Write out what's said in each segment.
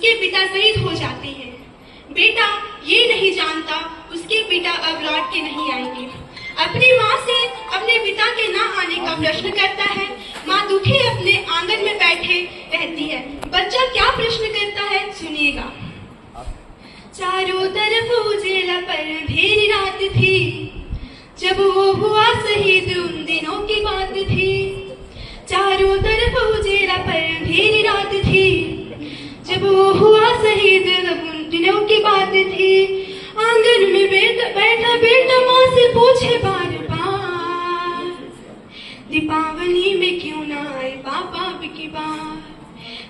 उसके पिता शहीद हो जाते हैं। बेटा ये नहीं जानता उसके पिता अब लौट के नहीं आएंगे। अपनी माँ से अपने पिता के ना आने का प्रश्न करता है। माँ दुखी अपने आंगन में बैठे रहती है। बच्चा क्या प्रश्न करता है सुनिएगा। चारों तरफ उजेला पर अंधेरी रात थी, जब वो हुआ शहीद उन दिनों की बात थी। चारों तरफ उजेला पर अंधेरी रात थी, जब वो हुआ शहीद उन दिनों की बात थी। आंगन में बैठा बेटा माँ से पूछे बार बार, दीपावली में क्यों ना आए पापा अब की बार,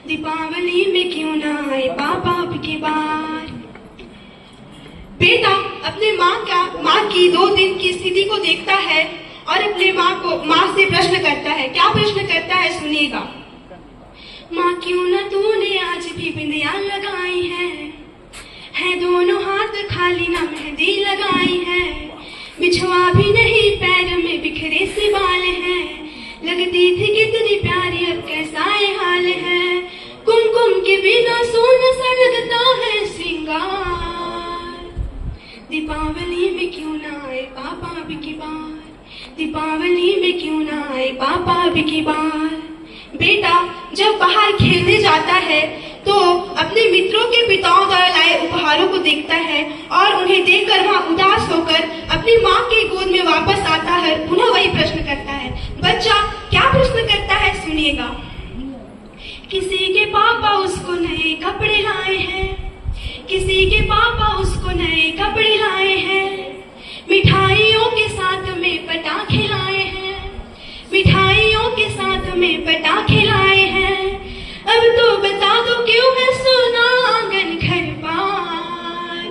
दीपावली में क्यों ना आए पापा अब की बार। बेटा अपने माँ की 2 दिन की स्थिति को देखता है और अपने माँ से प्रश्न करता है। क्या प्रश्न करता है सुनिएगा। माँ क्यों ना तूने आज भी बिंदिया लगाई है दोनों हाथ खाली ना मेहंदी लगाई है। बिछुआ भी नहीं पैर में बिखरे से बाल हैं, लगती थी कितनी प्यारी अब कैसा ये हाल है। कुमकुम के बिना सोना सा लगता है श्रृंगार, दीपावली में क्यों ना आए पापा अब की बार, दीपावली में क्यों ना आए पापा अब की बार। बेटा जब बाहर खेलने जाता है तो अपने मित्रों के पिताओं द्वारा लाए उपहारों को देखता है और उन्हें देखकर वहाँ उदास होकर अपनी माँ के गोद में वापस आता है। पुनः वही प्रश्न करता है। बच्चा क्या प्रश्न करता है सुनिएगा। किसी के पापा उसको नए कपड़े लाए हैं, किसी के पापा उसको नए कपड़े लाए हैं। मिठाइयों के साथ में पटाखे लाए हैं, मिठाइयों के साथ में पटाखे लाए हैं। अब तो बता दो क्यों है सोना आंगन घर बार,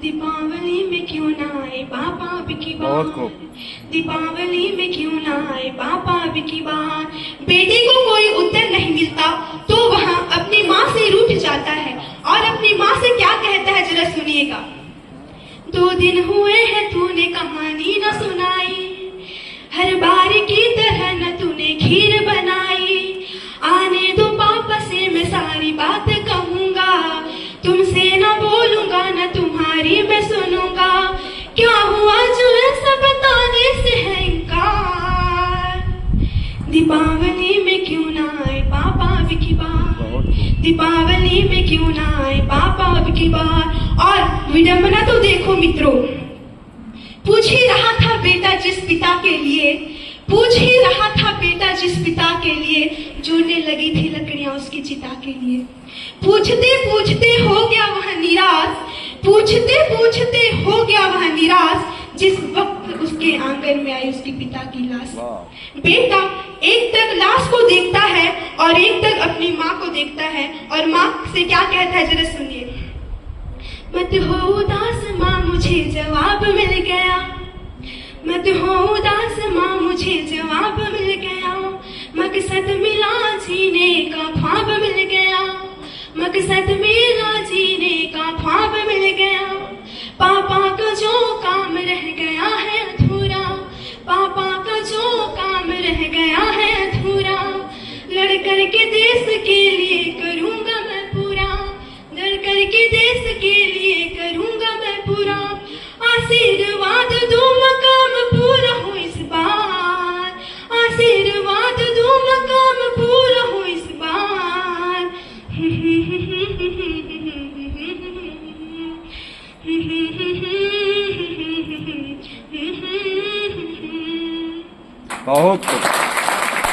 दीपावली में क्यों ना आए पापा अब की बार, दीपावली में क्यों ना आए पापा अब की बार। बेटे को कोई उत्तर नहीं मिलता तो वह अपनी माँ से रूठ जाता है और अपनी माँ से क्या कहता है जरा सुनिएगा। 2 दिन हुए हैं तूने कहानी न सुनाई, हर बार की तरह न तूने खीर बनाई। आने दो पापा से मैं सारी बात कहूँगा, तुमसे न बोलूँगा न तुम्हारी मैं सुनूंगा। क्या हुआ जो ऐसा बताने से है इनकार, दीपावली में क्यों ना आए पापा अब की बार, दीपावली में क्यों ना आए पापा अब की बार। और विडंबना तो देखो मित्रों, पूछ ही रहा था बेटा जिस पिता के लिए, पूछ ही रहा था बेटा जिस पिता के लिए जोड़ने लगी थी लकड़ियां उसकी चिता के लिए। पूछते पूछते हो गया वह निराश, पूछते पूछते हो गया वह निराश, जिस वक्त उसके आंगन में आई उसके पिता की लाश। बेटा एक तक लाश को देखता है और एक तक अपनी माँ को देखता है और माँ से क्या कहता है जरा सुनिए। मत हो उदास माँ मुझे जवाब मिल गया, मत हो उदास माँ मुझे जवाब मिल गया। मकसद मिला जीने का ख्वाब मिल गया, मकसद मिला जीने का ख्वाब मिल गया। पापा का जो काम रह गया है अधूरा, पापा का जो काम रह गया है अधूरा। लड़ कर के देश के लिए करूँगा मैं पूरा, लड़ कर के देश के लिए करूँगा मैं पूरा। आशीर्वाद दो मकाम पूरा हो इस बार, आशीर्वाद दो मकाम पूरा हो इस बार। बहुत